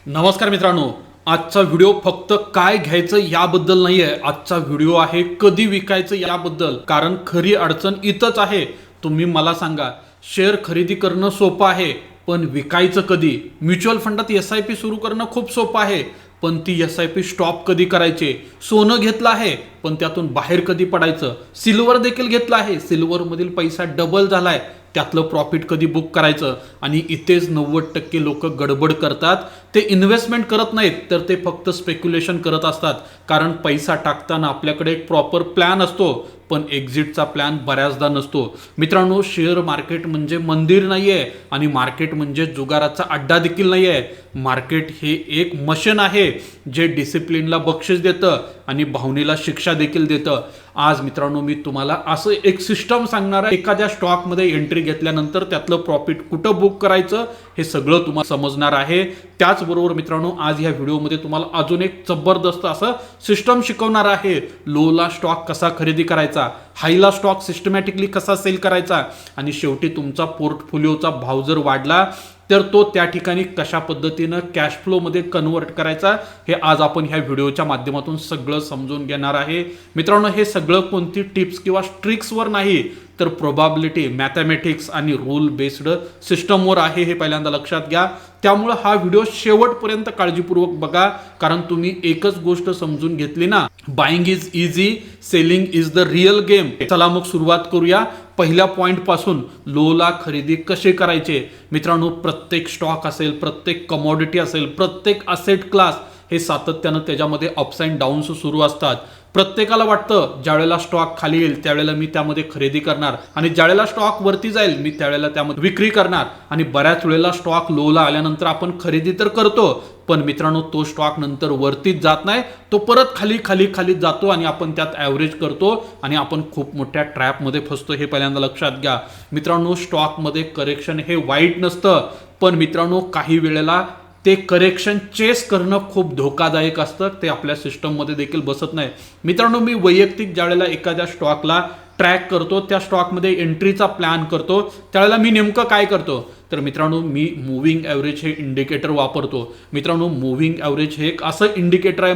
नमस्कार मित्रांनो, आजचा व्हिडिओ फक्त काय घ्यायचं याबद्दल नाही आहे. आजचा व्हिडिओ आहे कधी विकायचं याबद्दल. कारण खरी अडचण इथंच आहे. तुम्ही मला सांगा, शेअर खरेदी करणं सोपं आहे, पण विकायचं कधी? म्युच्युअल फंडात SIP सुरू करणं खूप सोपं आहे, पण ती SIP स्टॉप कधी करायचे? सोनं घेतलं आहे, पण त्यातून बाहेर कधी पडायचं? सिल्वर देखील घेतलं आहे, सिल्वरमधील पैसा डबल झालाय, त्यातलं प्रॉफिट कधी बुक करायचं? आणि इथेच 90% लोक गडबड करतात. ते इन्व्हेस्टमेंट करत नाहीत, तर ते फक्त स्पेक्युलेशन करत असतात. कारण पैसा टाकताना आपल्याकडे एक प्रॉपर प्लॅन असतो, पण एक्झिटचा प्लॅन बऱ्याचदा नसतो. मित्रांनो, शेअर मार्केट म्हणजे मंदिर नाहीये आणि मार्केट म्हणजे जुगाराचा अड्डा देखील नाहीये. मार्केट हे एक मशीन आहे जे डिसिप्लिनला बक्षीस देतं आणि भावनेला शिक्षा देखील देतं. आज मित्रांनो, मी तुम्हाला असं एक सिस्टम सांगणार आहे. एखाद्या स्टॉकमध्ये एंट्री घेतल्यानंतर त्यातलं प्रॉफिट कुठं बुक करायचं हे सगळं तुम्हाला समजणार आहे. त्याचबरोबर मित्रांनो, आज या व्हिडिओमध्ये तुम्हाला अजून एक जबरदस्त असं सिस्टम शिकवणार आहे. लोला स्टॉक कसा खरेदी करायचा, हायला स्टॉक सिस्टमॅटिकली कसा सेल करायचा, आणि शेवटी तुमचा पोर्टफोलिओचा भाव जर वाढला तर तो त्या ठिकाणी कशा पद्धतीनं कॅश फ्लोमध्ये कन्वर्ट करायचा, हे आज आपण ह्या व्हिडिओच्या माध्यमातून सगळं समजून घेणार आहे. मित्रांनो, हे सगळं कोणती टिप्स किंवा ट्रिक्सवर नाही, तर प्रोबॅबिलिटी, मॅथमॅटिक्स आणि रूल बेस्ड सिस्टमवर आहे, हे पहिल्यांदा लक्षात घ्या. त्यामुळे हा व्हिडिओ शेवटपर्यंत काळजीपूर्वक बघा. कारण तुम्ही एकच गोष्ट समजून घेतली ना, buying is easy, selling is the real game. चला मग सुरुवात करूया पहिल्या पॉइंट पासून. लोला खरेदी कसे करायचे? मित्रांनो, प्रत्येक स्टॉक असेल, प्रत्येक कमॉडिटी असेल, प्रत्येक असेट क्लास हे सातत्यानं त्याच्यामध्ये अप्स अँड डाऊन्स सुरू असतात. प्रत्येकाला वाटतं ज्यावेळेला स्टॉक खाली येईल त्यावेळेला मी त्यामध्ये खरेदी करणार, आणि ज्यावेळेला स्टॉक वरती जाईल मी त्यावेळेला त्यामध्ये विक्री करणार. आणि बऱ्याच वेळेला स्टॉक लोला आल्यानंतर आपण खरेदी तर करतो, पण मित्रांनो तो स्टॉक नंतर वरतीच जात नाही, तो परत खाली खाली खाली जातो आणि आपण त्यात ॲव्हरेज करतो आणि आपण खूप मोठ्या ट्रॅपमध्ये फसतो, हे पहिल्यांदा लक्षात घ्या. मित्रांनो, स्टॉकमध्ये करेक्शन हे वाईट नसतं, पण मित्रांनो काही वेळेला ते करेक्शन चेस करणं खूप धोकादायक असतं. ते आपल्या सिस्टममध्ये देखील बसत नाही. मित्रांनो, मी वैयक्तिक ज्यावेळेला एखाद्या स्टॉकला ट्रॅक करतो, त्या स्टॉकमध्ये एंट्रीचा प्लॅन करतो, त्यावेळेला मी नेमकं काय करतो, तर मित्रांनो मी मूव्हिंग ॲव्हरेज हे इंडिकेटर वापरतो. मित्रांनो, मूव्हिंग ॲव्हरेज हे एक असं इंडिकेटर आहे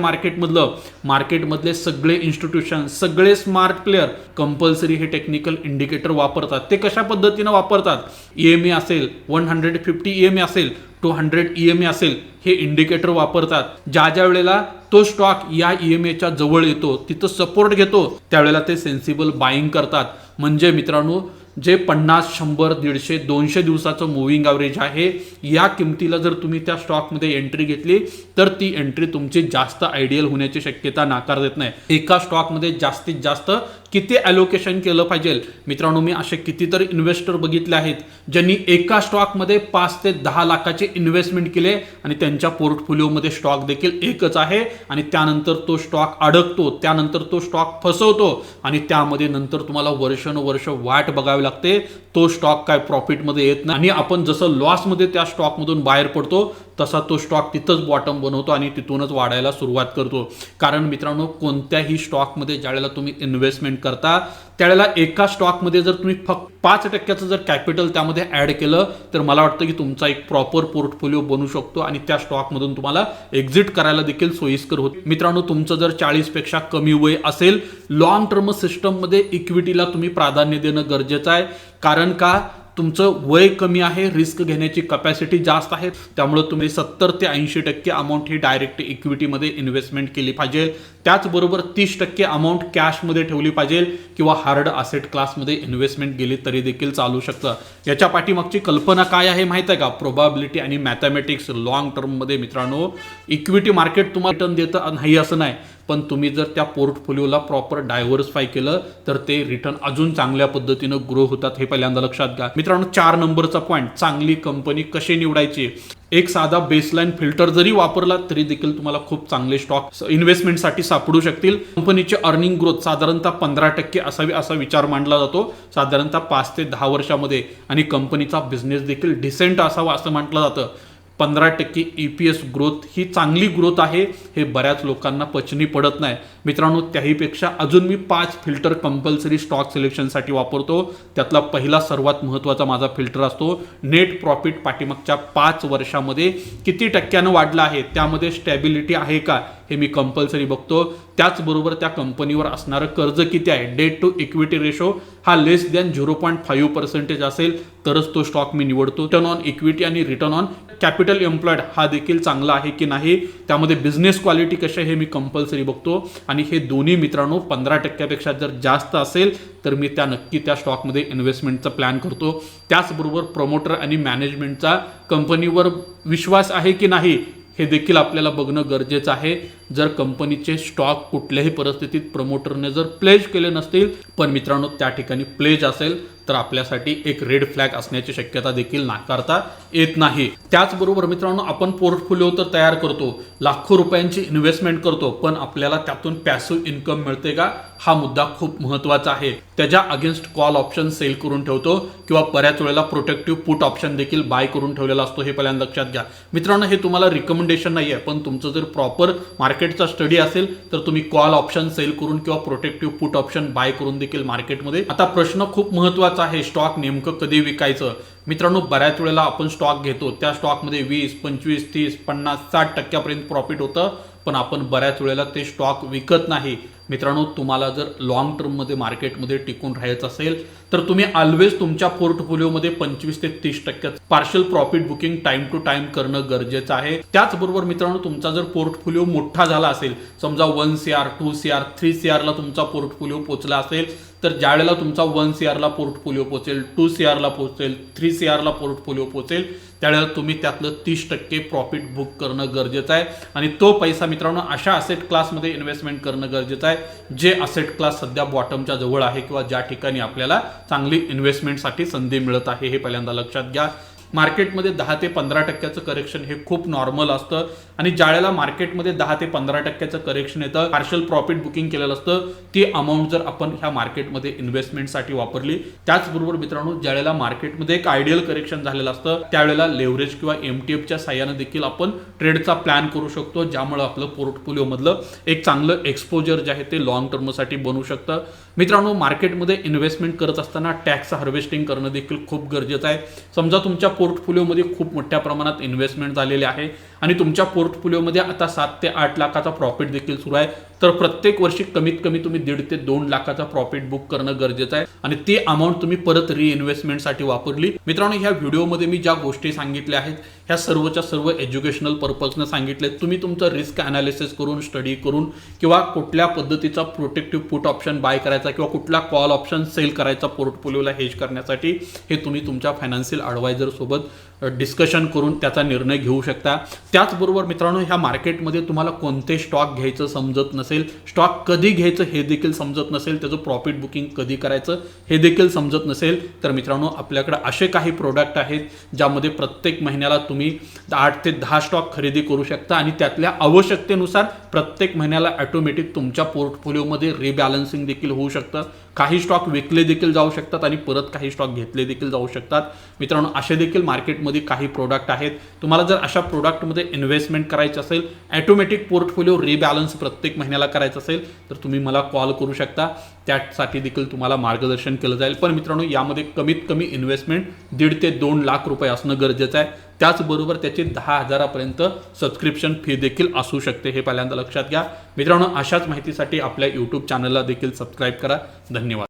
मार्केटमधले सगळे इन्स्टिट्यूशन, सगळे स्मार्ट प्लेयर कंपल्सरी हे टेक्निकल इंडिकेटर वापरतात. ते कशा पद्धतीनं वापरतात? EMA असेल, 150 EMA असेल, 200 EMA असेल, हे इंडिकेटर वापरतात. ज्या ज्या वेळेला तो स्टॉक या EMAच्या जवळ येतो, तिथं सपोर्ट घेतो, त्यावेळेला ते सेन्सिबल बाईंग करतात. म्हणजे मित्रांनो, जे 50, 100, 150, 200 दिवसाचं मूव्हिंग ॲव्हरेज आहे, या किमतीला जर तुम्ही त्या स्टॉकमध्ये एंट्री घेतली तर ती एंट्री तुमची जास्त आयडियल होण्याची शक्यता नाकार देत नाही. एका स्टॉकमध्ये जास्तीत जास्त किती ॲलोकेशन केलं पाहिजे? मित्रांनो, मी असे कितीतरी इन्व्हेस्टर बघितले आहेत ज्यांनी एका स्टॉकमध्ये 5 ते 10 लाखाचे इन्व्हेस्टमेंट केले आणि त्यांच्या पोर्टफोलिओमध्ये स्टॉक देखील एकच आहे, आणि त्यानंतर तो स्टॉक अडकतो, त्यानंतर तो स्टॉक फसवतो, आणि त्यामध्ये नंतर तुम्हाला वर्षानुवर्ष वाट बघावी लागते. तो स्टॉक काय प्रॉफिटमध्ये येत नाही, आणि आपण जसं लॉसमध्ये त्या स्टॉकमधून बाहेर पडतो तसा तो स्टॉक तिथंच बॉटम बनवतो आणि तिथूनच वाढायला सुरुवात करतो. कारण मित्रांनो, कोणत्याही स्टॉकमध्ये ज्यावेळेला तुम्ही इन्व्हेस्टमेंट करता त्यावेळेला एका स्टॉकमध्ये जर तुम्ही फक्त 5% जर कॅपिटल त्यामध्ये ॲड केलं तर मला वाटतं की तुमचा एक प्रॉपर पोर्टफोलिओ बनू शकतो आणि त्या स्टॉकमधून तुम्हाला एक्झिट करायला देखील सोयीस्कर होते. मित्रांनो, तुमचं जर 40 पेक्षा कमी वय असेल, लॉंग टर्म सिस्टममध्ये इक्विटीला तुम्ही प्राधान्य देणं गरजेचं आहे. कारण का? तुमचं वय कमी आहे, रिस्क घेण्याची कॅपॅसिटी जास्त आहे, त्यामुळे तुम्ही 70 ते 80% अमाऊंट ही डायरेक्ट इक्विटीमध्ये इन्व्हेस्टमेंट केली पाहिजे. त्याचबरोबर 30% अमाऊंट कॅशमध्ये ठेवली पाहिजे किंवा हार्ड असेट क्लासमध्ये इन्व्हेस्टमेंट गेली तरी देखील चालू शकतं. याच्या पाठीमागची कल्पना काय आहे माहिती आहे का? प्रोबॅबिलिटी आणि मॅथमॅटिक्स. लॉंग टर्ममध्ये मित्रांनो, इक्विटी मार्केट तुम्हाला रिटर्न देतं नाही असं नाही, पण तुम्ही जर त्या पोर्टफोलिओला प्रॉपर डायव्हर्सिफाय केलं तर ते रिटर्न अजून चांगल्या पद्धतीनं ग्रो होतात, हे पहिल्यांदा लक्षात घ्या. मित्रांनो, 4 नंबरचा पॉईंट, चांगली कंपनी कशी निवडायची. एक साधा बेसलाईन फिल्टर जरी वापरला तरी देखील तुम्हाला खूप चांगले स्टॉक इन्व्हेस्टमेंटसाठी सापडू शकतील. कंपनीची अर्निंग ग्रोथ साधारणतः 15% असावी असा विचार मांडला जातो, साधारणतः 5 ते 10 वर्षामध्ये, आणि कंपनीचा बिझनेस देखील डिसेंट असावा असं म्हटलं जातं. 15% EPS ग्रोथ ही चांगली ग्रोथ आहे, हे बऱ्याच लोकांना पचनी पडत नाही मित्रांनो. त्याहीपेक्षा अजून मी 5 फिल्टर कंपल्सरी स्टॉक सिलेक्शनसाठी वापरतो. त्यातला पहिला सर्वात महत्त्वाचा माझा फिल्टर असतो नेट प्रॉफिट पाठीमागच्या 5 वर्षामध्ये किती टक्क्यानं वाढला आहे, त्यामध्ये स्टॅबिलिटी आहे का हे मी कंपल्सरी बघतो. त्याचबरोबर त्या कंपनीवर असणारं कर्ज किती आहे, डेट टू इक्विटी रेशो हा लेस दॅन 0.5% असेल तरच तो स्टॉक मी निवडतो. रिटर्न ऑन इक्विटी आणि रिटर्न ऑन कॅपिटल एम्प्लॉयड हा देखील चांगला आहे की नाही, त्यामध्ये बिझनेस क्वालिटी कशी आहे हे मी कंपल्सरी बघतो. आणि हे दोन्ही मित्रांनो 15% जर जास्त असेल तर मी नक्की त्या स्टॉकमध्ये इन्व्हेस्टमेंटचा प्लॅन करतो. त्याचबरोबर प्रमोटर आणि मॅनेजमेंटचा कंपनीवर विश्वास आहे की नाही हे देखील आपल्याला बघणं गरजेचं आहे. जर कंपनीचे स्टॉक कुठल्याही परिस्थितीत प्रमोटरने जर प्लेज केले नसतील पण मित्रांनो त्या ठिकाणी प्लेज असेल तर आपल्यासाठी एक रेड फ्लॅग असण्याची शक्यता देखील नाकारता येत नाही. त्याचबरोबर मित्रांनो आपण पोर्टफोलिओ तर तयार करतो, लाखो रुपयांची इन्व्हेस्टमेंट करतो, पण आपल्याला त्यातून पॅसिव्ह इन्कम मिळते का हा मुद्दा खूप महत्त्वाचा आहे. त्याच्या अगेन्स्ट कॉल ऑप्शन सेल करून ठेवतो किंवा बऱ्याच वेळेला प्रोटेक्टिव्ह पुट ऑप्शन देखील बाय करून ठेवलेला असतो, हे पहिल्यांदा लक्षात घ्या मित्रांनो. हे तुम्हाला रिकमेंडेशन नाही आहे, पण तुमचं जर प्रॉपर मार्केटचा स्टडी असेल तर तुम्ही कॉल ऑप्शन सेल करून किंवा प्रोटेक्टिव्ह पुट ऑप्शन बाय करून देखील मार्केटमध्ये. आता प्रश्न खूप महत्त्वाचा आहे, स्टॉक नेमकं कधी विकायचं मित्रांनो. बऱ्याच वेळेला आपण स्टॉक घेतो, त्या स्टॉकमध्ये 20, 25, 30, 50, 60% प्रॉफिट होतं, पण आपण बऱ्याच वेळेला ते स्टॉक विकत नाही मित्रांनो. तुम्हाला जर लॉंग टर्ममध्ये मार्केटमध्ये टिकून राहायचं असेल तर तुम्ही ऑलवेज तुमच्या पोर्टफोलिओमध्ये 25 ते 30% partial profit booking time to time करणं गरजेचं आहे. त्याचबरोबर मित्रांनो तुमचा जर पोर्टफोलिओ मोठा झाला असेल, समजा 1 CR, 2 CR, 3 CR ला तुमचा पोर्टफोलिओ पोहोचला असेल, तर ज्या वेळेला तुमचा 1 CR ला पोर्टफोलिओ पोहोचेल, 2 CR ला पोहोचेल, 3 CR ला पोर्टफोलिओ पोहोचेल, त्यावेळेला तुम्ही त्यातलं 30% प्रॉफिट बुक करणं गरजेचं आहे. आणि तो पैसा मित्रांनो अशा असेट क्लासमध्ये इन्व्हेस्टमेंट करणं गरजेचं आहे जे असेट क्लास सध्या बॉटमच्या जवळ आहे किंवा ज्या ठिकाणी आपल्याला चांगली इन्व्हेस्टमेंटसाठी संधी मिळत आहे, हे पहिल्यांदा लक्षात घ्या. मार्केटमध्ये 10 ते 15% करेक्शन हे खूप नॉर्मल असतं आणि ज्यावेळेला मार्केटमध्ये 10 ते 15% करेक्शन येतं, पार्शल प्रॉफिट बुकिंग केलेलं असतं, ती अमाऊंट जर आपण ह्या मार्केटमध्ये इन्व्हेस्टमेंटसाठी वापरली. त्याचबरोबर मित्रांनो ज्यावेळेला मार्केटमध्ये एक आयडियल करेक्शन झालेलं असतं त्यावेळेला लेव्हरेज किंवा MTFच्या साह्याने देखील आपण ट्रेडचा प्लॅन करू शकतो, ज्यामुळे आपलं पोर्टफोलिओमधलं एक चांगलं एक्सपोजर जे आहे ते लॉंग टर्मसाठी बनू शकतं. मित्रांनो मार्केटमध्ये इन्व्हेस्टमेंट करत असताना टॅक्स हार्वेस्टिंग करणं देखील खूप गरजेचं आहे. समजा तुमच्या पोर्टफोलिओमध्ये खूप मोठ्या प्रमाणात इन्व्हेस्टमेंट झालेली आहे आणि तुमच्या पोर्टफोलिओमध्ये आता 7 ते 8 लाखाचा प्रॉफिट देखील सुरू आहे, तर प्रत्येक वर्षी कमीत कमी तुम्ही 1.5 ते 2 लाखाचा प्रॉफिट बुक करणं गरजेचं आहे आणि ती अमाऊंट तुम्ही परत रिइन्व्हेस्टमेंटसाठी वापरली. मित्रांनो ह्या व्हिडिओमध्ये मी ज्या गोष्टी सांगितल्या आहेत ह्या सर्वच्या सर्व एज्युकेशनल पर्पजनं सांगितले. तुम्ही तुमचं रिस्क अनालिसिस करून स्टडी करून किंवा कुठल्या पद्धतीचा प्रोटेक्टिव्ह पुट ऑप्शन बाय करायचा किंवा कुठला कॉल ऑप्शन सेल करायचा पोर्टफोलिओला हेज करण्यासाठी हे तुम्ही तुमच्या फायनान्शियल ॲडवायझर सोबत डिस्कशन करून त्याचा निर्णय घेऊ शकता. त्याचबरोबर मित्रांनो ह्या मार्केटमध्ये तुम्हाला कोणते स्टॉक घ्यायचं समजत नसेल, स्टॉक कधी घ्यायचं हे देखील समजत नसेल, त्याचं प्रॉफिट बुकिंग कधी करायचं हे देखील समजत नसेल, तर मित्रांनो आपल्याकडे असे काही प्रोडक्ट आहेत ज्यामध्ये प्रत्येक महिन्याला तुम्ही 8 ते 10 स्टॉक खरेदी करू शकता आणि त्यातल्या आवश्यकतेनुसार प्रत्येक महिन्याला ऑटोमॅटिक तुमच्या पोर्टफोलिओमध्ये रिबॅलन्सिंग देखील होऊ शकतं. काही स्टॉक विकले देखील जाऊ शकतात आणि परत काही स्टॉक घेतले देखील जाऊ शकतात. मित्रांनो असे देखील मार्केटमध्ये काही प्रोडक्ट आहेत. तुम्हाला जर अशा प्रोडक्टमध्ये इन्व्हेस्टमेंट करायची असेल, ऑटोमॅटिक पोर्टफोलिओ रिबॅलन्स प्रत्येक महिन्याला करायचं असेल तर तुम्ही मला कॉल करू शकता, त्यासाठी देखील तुम्हाला मार्गदर्शन केलं जाईल. पण मित्रांनो यामध्ये कमीत कमी इन्व्हेस्टमेंट 1.5 ते 2 लाख रुपये असणं गरजेचं आहे. त्याचबरोबर त्याची 10,000पर्यंत सबस्क्रिप्शन फी देखील असू शकते, हे पहिल्यांदा लक्षात घ्या. मित्रांनो अशाच माहितीसाठी आपल्या यूट्यूब चॅनलला देखील सबस्क्राईब करा. धन्यवाद.